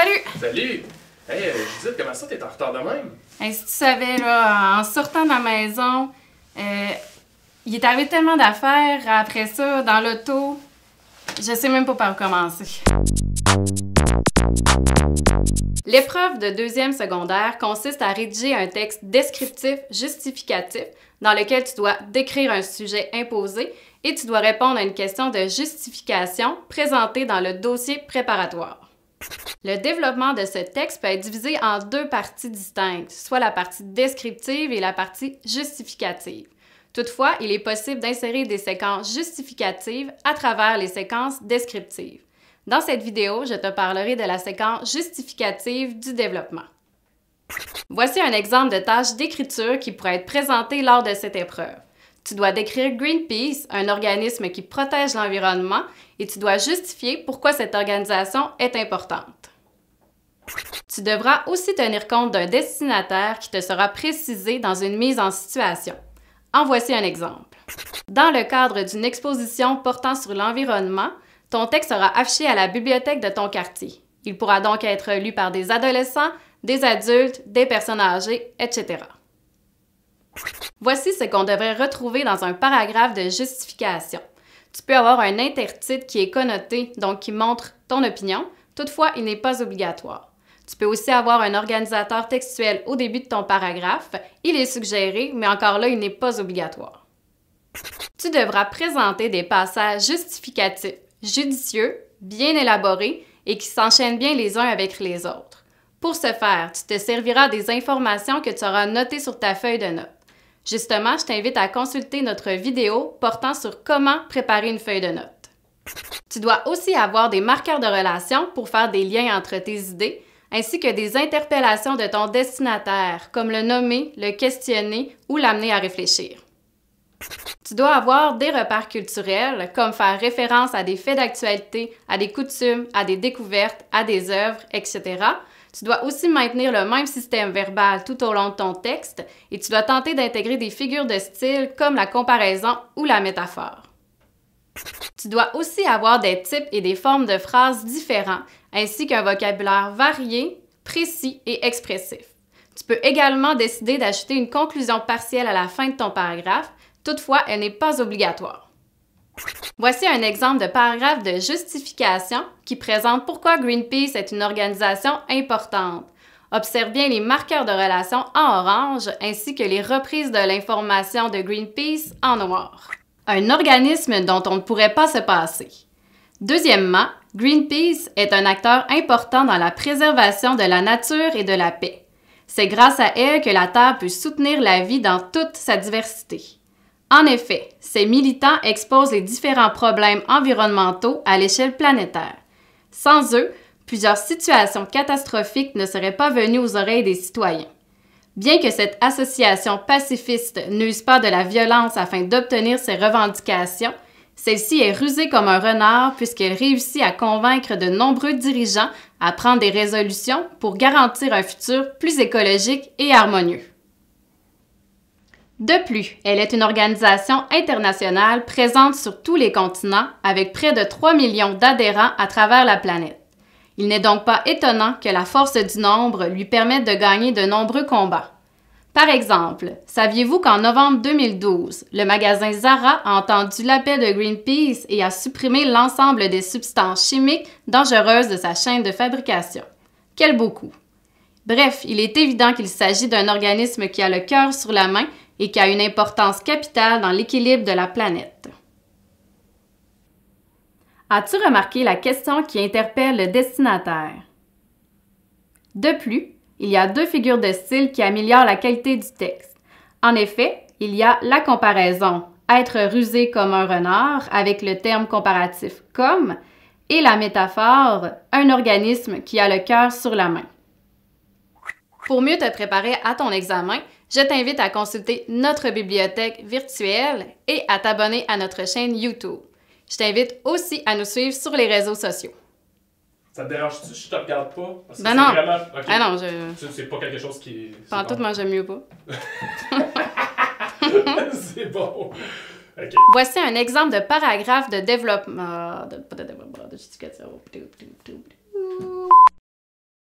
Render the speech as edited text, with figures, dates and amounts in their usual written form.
Salut! Salut! Hey, Judith, comment ça, t'es en retard de même? Hey, si tu savais, là, en sortant de la maison, il est arrivé tellement d'affaires après ça, dans l'auto, je sais même pas par où commencer. L'épreuve de deuxième secondaire consiste à rédiger un texte descriptif justificatif dans lequel tu dois décrire un sujet imposé et tu dois répondre à une question de justification présentée dans le dossier préparatoire. Le développement de ce texte peut être divisé en deux parties distinctes, soit la partie descriptive et la partie justificative. Toutefois, il est possible d'insérer des séquences justificatives à travers les séquences descriptives. Dans cette vidéo, je te parlerai de la séquence justificative du développement. Voici un exemple de tâche d'écriture qui pourrait être présentée lors de cette épreuve. Tu dois décrire Greenpeace, un organisme qui protège l'environnement, et tu dois justifier pourquoi cette organisation est importante. Tu devras aussi tenir compte d'un destinataire qui te sera précisé dans une mise en situation. En voici un exemple. Dans le cadre d'une exposition portant sur l'environnement, ton texte sera affiché à la bibliothèque de ton quartier. Il pourra donc être lu par des adolescents, des adultes, des personnes âgées, etc. Voici ce qu'on devrait retrouver dans un paragraphe de justification. Tu peux avoir un intertitre qui est connoté, donc qui montre ton opinion. Toutefois, il n'est pas obligatoire. Tu peux aussi avoir un organisateur textuel au début de ton paragraphe. Il est suggéré, mais encore là, il n'est pas obligatoire. Tu devras présenter des passages justificatifs, judicieux, bien élaborés et qui s'enchaînent bien les uns avec les autres. Pour ce faire, tu te serviras des informations que tu auras notées sur ta feuille de notes. Justement, je t'invite à consulter notre vidéo portant sur comment préparer une feuille de notes. Tu dois aussi avoir des marqueurs de relation pour faire des liens entre tes idées, ainsi que des interpellations de ton destinataire, comme le nommer, le questionner ou l'amener à réfléchir. Tu dois avoir des repères culturels, comme faire référence à des faits d'actualité, à des coutumes, à des découvertes, à des œuvres, etc. Tu dois aussi maintenir le même système verbal tout au long de ton texte et tu dois tenter d'intégrer des figures de style comme la comparaison ou la métaphore. Tu dois aussi avoir des types et des formes de phrases différents, ainsi qu'un vocabulaire varié, précis et expressif. Tu peux également décider d'ajouter une conclusion partielle à la fin de ton paragraphe, toutefois, elle n'est pas obligatoire. Voici un exemple de paragraphe de justification qui présente pourquoi Greenpeace est une organisation importante. Observe bien les marqueurs de relation en orange ainsi que les reprises de l'information de Greenpeace en noir. Un organisme dont on ne pourrait pas se passer. Deuxièmement, Greenpeace est un acteur important dans la préservation de la nature et de la paix. C'est grâce à elle que la Terre peut soutenir la vie dans toute sa diversité. En effet, ces militants exposent les différents problèmes environnementaux à l'échelle planétaire. Sans eux, plusieurs situations catastrophiques ne seraient pas venues aux oreilles des citoyens. Bien que cette association pacifiste n'use pas de la violence afin d'obtenir ses revendications, celle-ci est rusée comme un renard puisqu'elle réussit à convaincre de nombreux dirigeants à prendre des résolutions pour garantir un futur plus écologique et harmonieux. De plus, elle est une organisation internationale présente sur tous les continents avec près de 3 millions d'adhérents à travers la planète. Il n'est donc pas étonnant que la force du nombre lui permette de gagner de nombreux combats. Par exemple, saviez-vous qu'en novembre 2012, le magasin Zara a entendu l'appel de Greenpeace et a supprimé l'ensemble des substances chimiques dangereuses de sa chaîne de fabrication? Quel beau coup! Bref, il est évident qu'il s'agit d'un organisme qui a le cœur sur la main et qui a une importance capitale dans l'équilibre de la planète. As-tu remarqué la question qui interpelle le destinataire? De plus, il y a deux figures de style qui améliorent la qualité du texte. En effet, il y a la comparaison, être rusé comme un renard, avec le terme comparatif comme, et la métaphore, un organisme qui a le cœur sur la main. Pour mieux te préparer à ton examen, je t'invite à consulter notre bibliothèque virtuelle et à t'abonner à notre chaîne YouTube. Je t'invite aussi à nous suivre sur les réseaux sociaux. Ça te dérange-tu si je te regarde pas? Parce que Ben non. Vraiment... Okay. Ah non, C'est pas quelque chose qui... Pantoute, moi j'aime mieux pas. C'est bon. Okay. Voici un exemple de paragraphe de développement... de justification.